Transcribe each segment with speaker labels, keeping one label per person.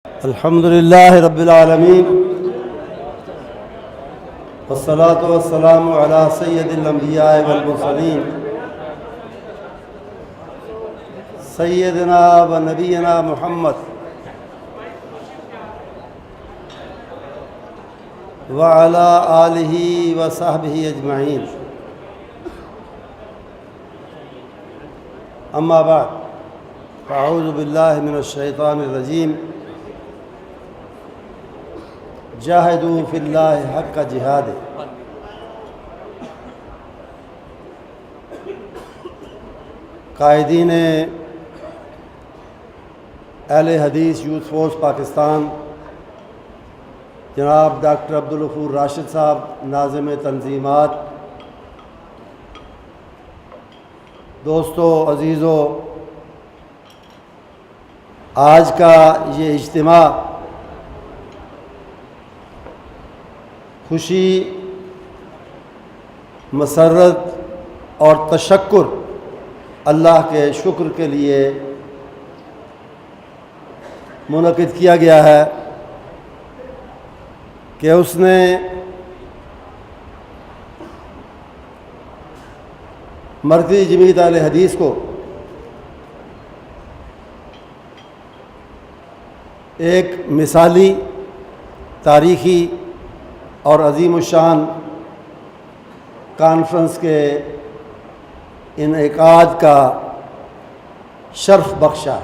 Speaker 1: الحمد للہ رب العالمین والصلاة والسلام علی سید الانبیاء والمرسلین سیدنا و نبینا محمد وعلی آلہ و صحبہ اجمعین، اما بعد فاعوذ باللہ من الشیطان الرجیم، جاہدوا فی اللہ حق جہادہ۔ قائدین اہل حدیث یوتھ فورس پاکستان جناب ڈاکٹر عبدالغفور راشد صاحب، ناظم تنظیمات، دوستو عزیزو، آج کا یہ اجتماع خوشی، مسرت اور تشکر، اللہ کے شکر کے لیے منعقد کیا گیا ہے کہ اس نے مرکزی جمعیت اہل حدیث کو ایک مثالی، تاریخی اور عظیم الشان کانفرنس کے انعقاد کا شرف بخشا۔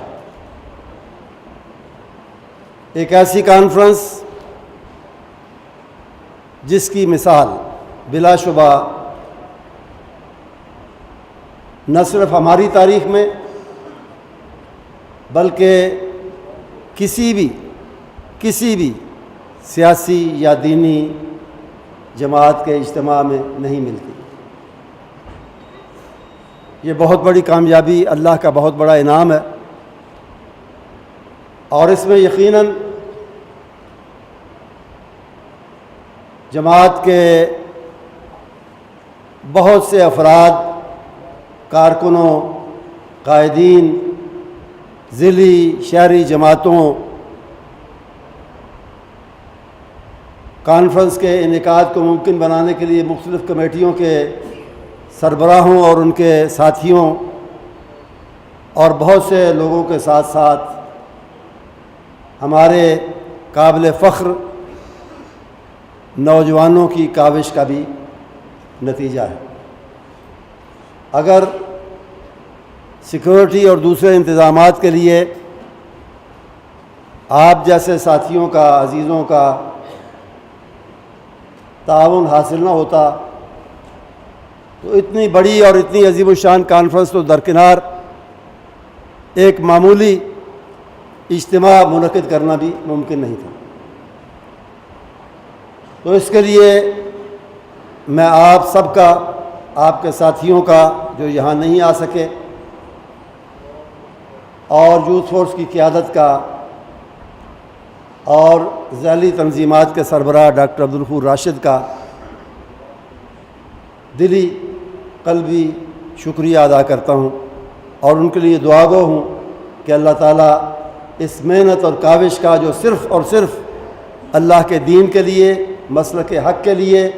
Speaker 1: ایک ایسی کانفرنس جس کی مثال بلا شبہ نہ صرف ہماری تاریخ میں بلکہ کسی بھی سیاسی یا دینی جماعت کے اجتماع میں نہیں ملتی۔ یہ بہت بڑی کامیابی، اللہ کا بہت بڑا انعام ہے، اور اس میں یقیناً جماعت کے بہت سے افراد، کارکنوں، قائدین، ضلعی شہری جماعتوں، کانفرنس کے انعقاد کو ممکن بنانے کے لیے مختلف کمیٹیوں کے سربراہوں اور ان کے ساتھیوں اور بہت سے لوگوں کے ساتھ ساتھ ہمارے قابل فخر نوجوانوں کی کاوش کا بھی نتیجہ ہے۔ اگر سیکورٹی اور دوسرے انتظامات کے لیے آپ جیسے ساتھیوں کا، عزیزوں کا تعاون حاصل نہ ہوتا تو اتنی بڑی اور اتنی عظیم الشان کانفرنس تو درکنار ایک معمولی اجتماع منعقد کرنا بھی ممکن نہیں تھا۔ تو اس کے لیے میں آپ سب کا، آپ کے ساتھیوں کا جو یہاں نہیں آ سکے، اور یوتھ فورس کی قیادت کا اور ذیلی تنظیمات کے سربراہ ڈاکٹر عبدالغفور راشد کا دلی قلبی شکریہ ادا کرتا ہوں، اور ان کے لیے دعا گو ہوں کہ اللہ تعالیٰ اس محنت اور کاوش کا جو صرف اور صرف اللہ کے دین کے لیے، مسلک حق کے لیے،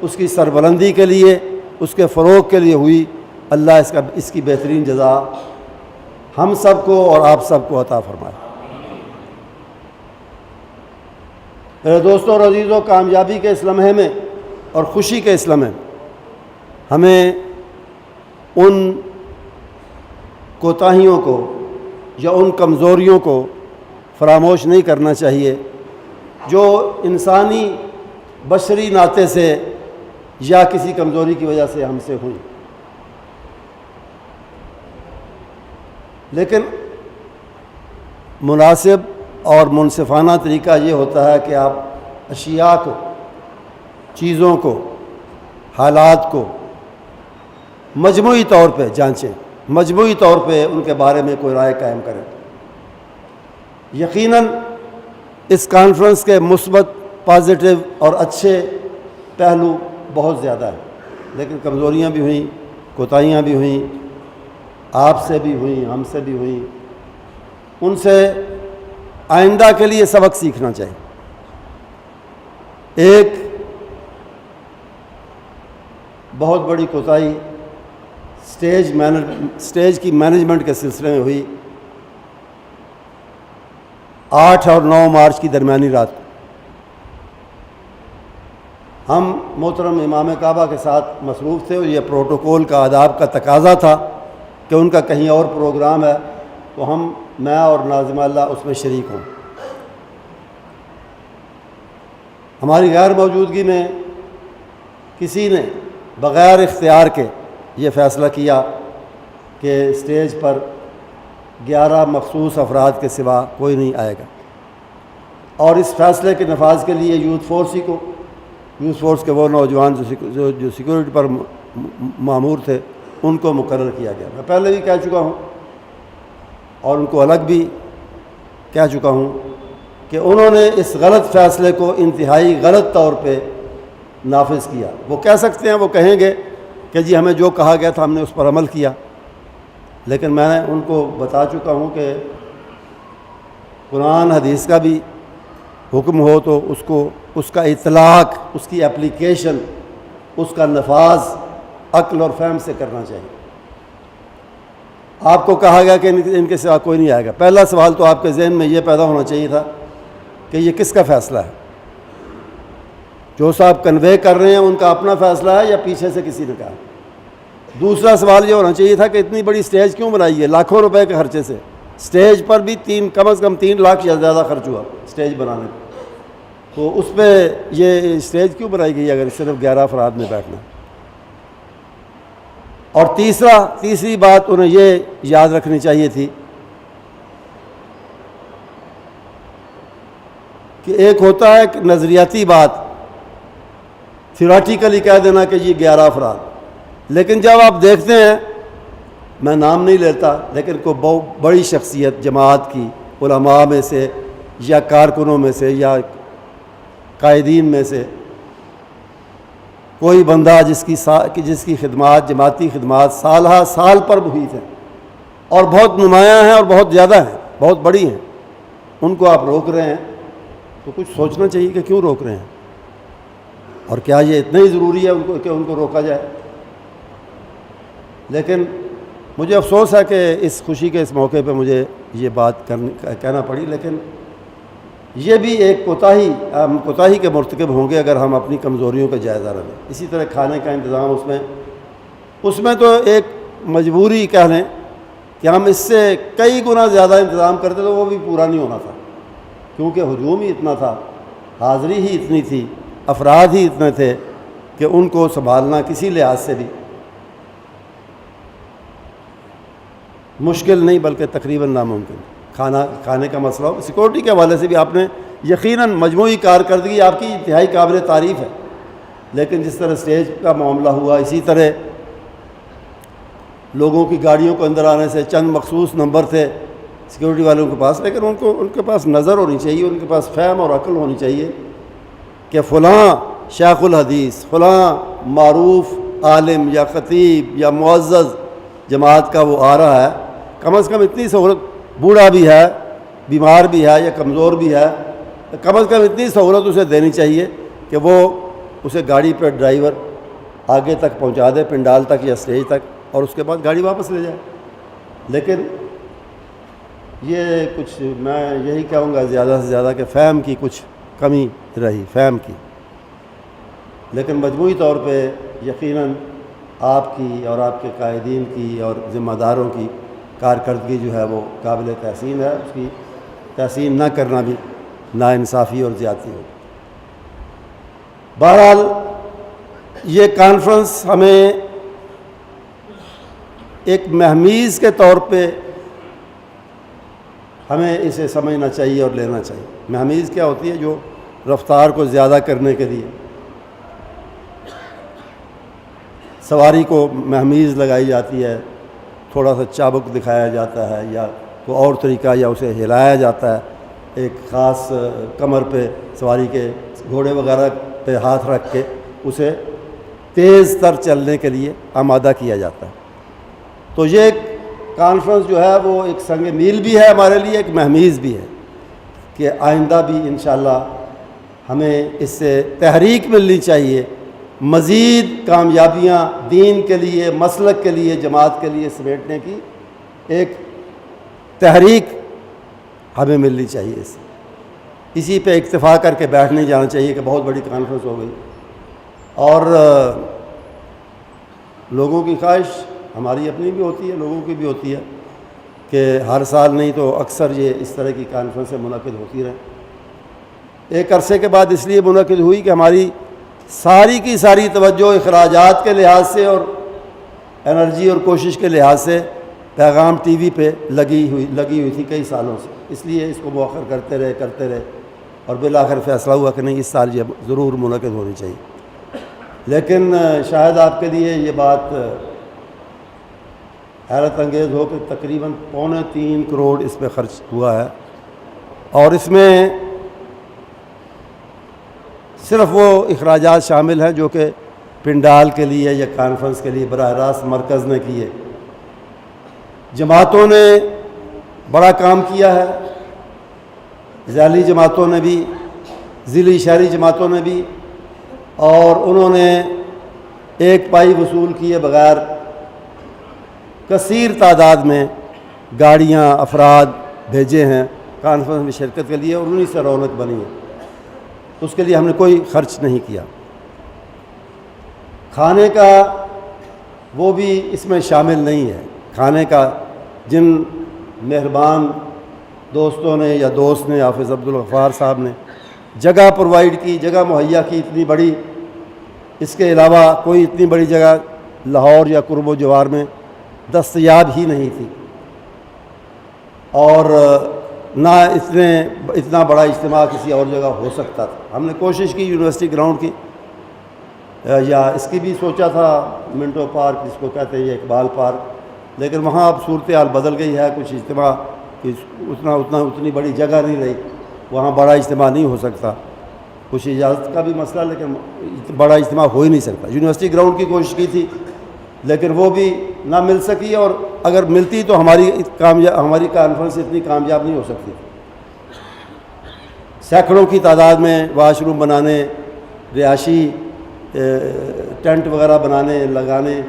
Speaker 1: اس کی سربلندی کے لیے، اس کے فروغ کے لیے ہوئی، اللہ اس کی بہترین جزا ہم سب کو اور آپ سب کو عطا فرمائے۔ میرے دوستوں اور عزیزوں، کامیابی کے اس لمحے میں اور خوشی کے اس لمحے ہمیں ان کوتاہیوں کو یا ان کمزوریوں کو فراموش نہیں کرنا چاہیے جو انسانی بشری ناطے سے یا کسی کمزوری کی وجہ سے ہم سے ہوئی، لیکن مناسب اور منصفانہ طریقہ یہ ہوتا ہے کہ آپ اشیاء کو، چیزوں کو، حالات کو مجموعی طور پہ جانچیں، مجموعی طور پہ ان کے بارے میں کوئی رائے قائم کریں۔ یقیناً اس کانفرنس کے مثبت، پازیٹیو اور اچھے پہلو بہت زیادہ ہیں، لیکن کمزوریاں بھی ہوئیں، کوتاہیاں بھی ہوئیں، آپ سے بھی ہوئیں، ہم سے بھی ہوئیں۔ ان سے آئندہ کے لیے سبق سیکھنا چاہیے۔ ایک بہت بڑی کوتاہی اسٹیج کی مینجمنٹ کے سلسلے میں ہوئی 8 اور 9 مارچ کی درمیانی رات کو۔ ہم محترم امام کعبہ کے ساتھ مصروف تھے اور یہ پروٹوکول کا آداب کا تقاضا تھا کہ ان کا کہیں اور پروگرام ہے تو میں اور ناظمہ اللہ اس میں شریک ہوں۔ ہماری غیر موجودگی میں کسی نے بغیر اختیار کے یہ فیصلہ کیا کہ اسٹیج پر 11 مخصوص افراد کے سوا کوئی نہیں آئے گا، اور اس فیصلے کے نفاذ کے لیے یوتھ فورس کے وہ نوجوان جو سیکورٹی پر مامور تھے ان کو مقرر کیا گیا۔ میں پہلے بھی کہہ چکا ہوں اور ان کو الگ بھی کہہ چکا ہوں کہ انہوں نے اس غلط فیصلے کو انتہائی غلط طور پہ نافذ کیا۔ وہ کہہ سکتے ہیں، وہ کہیں گے کہ جی ہمیں جو کہا گیا تھا ہم نے اس پر عمل کیا، لیکن میں نے ان کو بتا چکا ہوں کہ قرآن حدیث کا بھی حکم ہو تو اس کا اطلاق، اس کی اپلیکیشن، اس کا نفاذ عقل اور فہم سے کرنا چاہیے۔ آپ کو کہا گیا کہ ان کے سوا کوئی نہیں آئے گا، پہلا سوال تو آپ کے ذہن میں یہ پیدا ہونا چاہیے تھا کہ یہ کس کا فیصلہ ہے؟ جو صاحب کنوے کر رہے ہیں ان کا اپنا فیصلہ ہے یا پیچھے سے کسی نے کہا؟ دوسرا سوال یہ ہونا چاہیے تھا کہ اتنی بڑی اسٹیج کیوں بنائی ہے لاکھوں روپے کے خرچے سے؟ اسٹیج پر بھی کم از کم 3 لاکھ یا زیادہ خرچ ہوا اسٹیج بنانے کا، تو اس پہ یہ اسٹیج کیوں بنائی گئی اگر صرف 11 افراد میں بیٹھنا؟ اور تیسری بات انہیں یہ یاد رکھنی چاہیے تھی کہ ایک ہوتا ہے کہ نظریاتی بات، تھیوریٹیکلی کہہ دینا کہ یہ 11 افراد، لیکن جب آپ دیکھتے ہیں، میں نام نہیں لیتا لیکن کوئی بہت بڑی شخصیت جماعت کی، علماء میں سے یا کارکنوں میں سے یا قائدین میں سے کوئی بندہ جس کی خدمات، جماعتی خدمات سالہ سال پر محیط ہیں اور بہت نمایاں ہیں اور بہت زیادہ ہیں، بہت بڑی ہیں، ان کو آپ روک رہے ہیں تو کچھ سوچنا چاہیے کہ کیوں روک رہے ہیں، اور کیا یہ اتنا ہی ضروری ہے کہ ان کو روکا جائے؟ لیکن مجھے افسوس ہے کہ اس خوشی کے اس موقع پہ مجھے یہ بات کہنا پڑی، لیکن یہ بھی ایک کوتاہی کے مرتکب ہوں گے اگر ہم اپنی کمزوریوں کا جائزہ نہ لیں۔ اسی طرح کھانے کا انتظام اس میں تو ایک مجبوری کہہ لیں کہ ہم اس سے کئی گنا زیادہ انتظام کرتے تو وہ بھی پورا نہیں ہونا تھا، کیونکہ ہجوم ہی اتنا تھا، حاضری ہی اتنی تھی، افراد ہی اتنے تھے کہ ان کو سنبھالنا کسی لحاظ سے بھی مشکل نہیں بلکہ تقریباً ناممکن۔ کھانے کا مسئلہ ہو، سیکورٹی کے حوالے سے بھی آپ نے یقیناً مجموعی کارکردگی آپ کی انتہائی قابل تعریف ہے، لیکن جس طرح اسٹیج کا معاملہ ہوا، اسی طرح لوگوں کی گاڑیوں کو اندر آنے سے چند مخصوص نمبر تھے سیکورٹی والوں کے پاس، لیکن ان کے پاس نظر ہونی چاہیے، ان کے پاس فہم اور عقل ہونی چاہیے کہ فلاں شیخ الحدیث، فلاں معروف عالم یا خطیب یا معزز جماعت کا وہ آ رہا ہے، کم از کم اتنی سہولت، بوڑھا بھی ہے، بیمار بھی ہے یا کمزور بھی ہے، کم از کم اتنی سہولت اسے دینی چاہیے کہ وہ اسے گاڑی پہ ڈرائیور آگے تک پہنچا دے، پنڈال تک یا اسٹیج تک، اور اس کے بعد گاڑی واپس لے جائے۔ لیکن یہ کچھ میں یہی کہوں گا زیادہ سے زیادہ کہ فہم کی کچھ کمی رہی، فہم کی، لیکن مجموعی طور پہ یقیناً آپ کی اور آپ کے قائدین کی اور ذمہ داروں کی کارکردگی جو ہے وہ قابل تحسین ہے، اس کی تحسین نہ کرنا بھی ناانصافی اور زیادتی ہو۔ بہرحال یہ کانفرنس ہمیں ایک مہمیز کے طور پہ ہمیں اسے سمجھنا چاہیے اور لینا چاہیے۔ مہمیز کیا ہوتی ہے؟ جو رفتار کو زیادہ کرنے کے لیے سواری کو مہمیز لگائی جاتی ہے، تھوڑا سا چابک دکھایا جاتا ہے یا کوئی اور طریقہ، یا اسے ہلایا جاتا ہے، ایک خاص کمر پہ سواری کے گھوڑے وغیرہ پہ ہاتھ رکھ کے اسے تیز تر چلنے کے لیے آمادہ کیا جاتا ہے۔ تو یہ ایک کانفرنس جو ہے وہ ایک سنگ میل بھی ہے ہمارے لیے، ایک مہمیز بھی ہے۔ کہ آئندہ بھی انشاءاللہ ہمیں اس سے تحریک ملنی چاہیے، مزید کامیابیاں دین کے لیے، مسلک کے لیے، جماعت کے لیے سمیٹنے کی ایک تحریک ہمیں ملنی چاہیے۔ اسی پہ اکتفا کر کے بیٹھ نہیں جانا چاہیے کہ بہت بڑی کانفرنس ہو گئی۔ اور لوگوں کی خواہش ہماری اپنی بھی ہوتی ہے، لوگوں کی بھی ہوتی ہے کہ ہر سال نہیں تو اکثر یہ اس طرح کی کانفرنسیں منعقد ہوتی رہیں۔ ایک عرصے کے بعد اس لیے منعقد ہوئی کہ ہماری ساری کی ساری توجہ اخراجات کے لحاظ سے اور انرجی اور کوشش کے لحاظ سے پیغام ٹی وی پہ لگی ہوئی تھی کئی سالوں سے، اس لیے اس کو مؤخر کرتے رہے اور بالآخر فیصلہ ہوا کہ نہیں، اس سال یہ ضرور منعقد ہونی چاہیے۔ لیکن شاید آپ کے لیے یہ بات حیرت انگیز ہو کہ تقریباً 3.25 کروڑ اس پہ خرچ ہوا ہے، اور اس میں صرف وہ اخراجات شامل ہیں جو کہ پنڈال کے لیے یا کانفرنس کے لیے براہ راست مرکز نے کیے۔ جماعتوں نے بڑا کام کیا ہے، ذیلی جماعتوں نے بھی، ضلعی شہری جماعتوں نے بھی، اور انہوں نے ایک پائی وصول کیے بغیر کثیر تعداد میں گاڑیاں، افراد بھیجے ہیں کانفرنس میں شرکت کے لیے، اور انہی سے رونق بنی ہے۔ اس کے لیے ہم نے کوئی خرچ نہیں کیا۔ کھانے کا وہ بھی اس میں شامل نہیں ہے۔ کھانے کا جن مہربان دوستوں نے یا دوست نے، حافظ عبدالغفار صاحب نے جگہ پرووائڈ کی، جگہ مہیا کی اتنی بڑی، اس کے علاوہ کوئی اتنی بڑی جگہ لاہور یا قرب و جوار میں دستیاب ہی نہیں تھی، اور نہ اتنا بڑا اجتماع کسی اور جگہ ہو سکتا تھا۔ ہم نے کوشش کی یونیورسٹی گراؤنڈ کی، یا اس کی بھی سوچا تھا منٹو پارک جس کو کہتے ہیں، یہ اقبال پارک، لیکن وہاں اب صورتحال بدل گئی ہے، کچھ اجتماع اتنی بڑی جگہ نہیں رہی، وہاں بڑا اجتماع نہیں ہو سکتا، کچھ اجازت کا بھی مسئلہ، لیکن بڑا اجتماع ہو ہی نہیں سکتا۔ یونیورسٹی گراؤنڈ کی کوشش کی تھی لیکن وہ بھی نہ مل سکی، اور اگر ملتی تو ہماری کانفرنس اتنی کامیاب نہیں ہو سکتی۔ سینکڑوں کی تعداد میں واش روم بنانے، رہائشی ٹینٹ وغیرہ لگانے،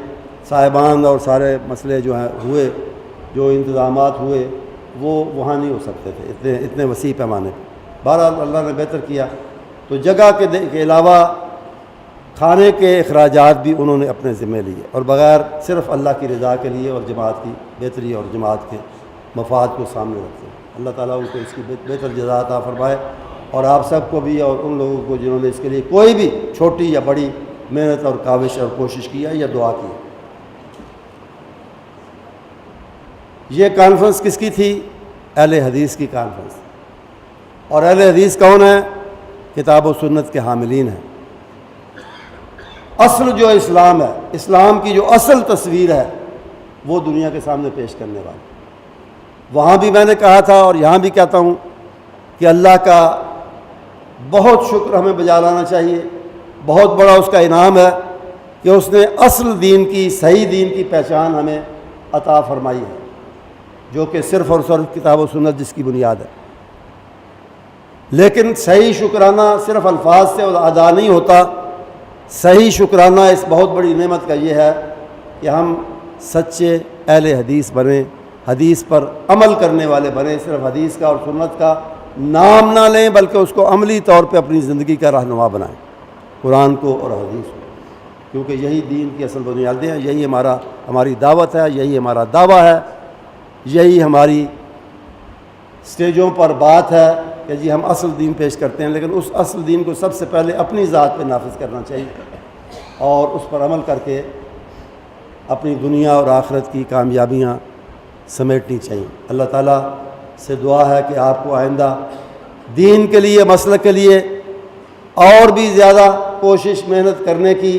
Speaker 1: صاحبان اور سارے مسئلے جو ہیں ہوئے، جو انتظامات ہوئے وہ وہاں نہیں ہو سکتے تھے اتنے وسیع پیمانے پہ۔ بہرحال اللہ نے بہتر کیا، تو جگہ کے علاوہ کھانے کے اخراجات بھی انہوں نے اپنے ذمہ لیے، اور بغیر صرف اللہ کی رضا کے لیے اور جماعت کی بہتری اور جماعت کے مفاد کو سامنے رکھتے ہیں۔ اللہ تعالیٰ ان کو اس کی بہتر جزا عطا فرمائے، اور آپ سب کو بھی، اور ان لوگوں کو جنہوں نے اس کے لیے کوئی بھی چھوٹی یا بڑی محنت اور کاوش اور کوشش کی ہے یا دعا کی ہے۔ یہ کانفرنس کس کی تھی؟ اہل حدیث کی کانفرنس۔ اور اہل حدیث کون ہے؟ کتاب و سنت کے حاملین ہیں۔ اصل جو اسلام ہے، اسلام کی جو اصل تصویر ہے، وہ دنیا کے سامنے پیش کرنے والے۔ وہاں بھی میں نے کہا تھا اور یہاں بھی کہتا ہوں کہ اللہ کا بہت شکر ہمیں بجا لانا چاہیے، بہت بڑا اس کا انعام ہے کہ اس نے اصل دین کی، صحیح دین کی پہچان ہمیں عطا فرمائی ہے، جو کہ صرف اور صرف کتاب و سنت جس کی بنیاد ہے۔ لیکن صحیح شکرانہ صرف الفاظ سے ادا نہیں ہوتا۔ صحیح شکرانہ اس بہت بڑی نعمت کا یہ ہے کہ ہم سچے اہل حدیث بنیں، حدیث پر عمل کرنے والے بنیں، صرف حدیث کا اور سنت کا نام نہ لیں بلکہ اس کو عملی طور پہ اپنی زندگی کا رہنما بنائیں، قرآن کو اور حدیث کو، کیونکہ یہی دین کی اصل بنیادیں ہیں، یہی ہماری دعوت ہے، یہی ہمارا دعویٰ ہے، یہی ہماری سٹیجوں پر بات ہے کہ جی ہم اصل دین پیش کرتے ہیں، لیکن اس اصل دین کو سب سے پہلے اپنی ذات پہ نافذ کرنا چاہیے اور اس پر عمل کر کے اپنی دنیا اور آخرت کی کامیابیاں سمیٹنی چاہیے۔ اللہ تعالیٰ سے دعا ہے کہ آپ کو آئندہ دین کے لیے، مسلک کے لیے اور بھی زیادہ کوشش محنت کرنے کی،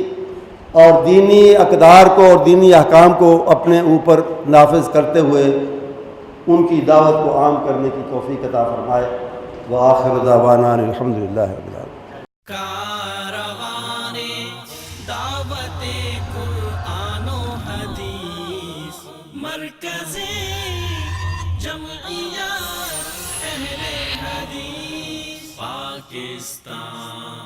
Speaker 1: اور دینی اقدار کو اور دینی احکام کو اپنے اوپر نافذ کرتے ہوئے ان کی دعوت کو عام کرنے کی توفیق عطا فرمائے۔ وآخر دعوانا الحمدللہ رب العالمین۔
Speaker 2: کارواں دعوت قرآن و حدیث، مرکز جمعیت اہل حدیث۔ پاکستان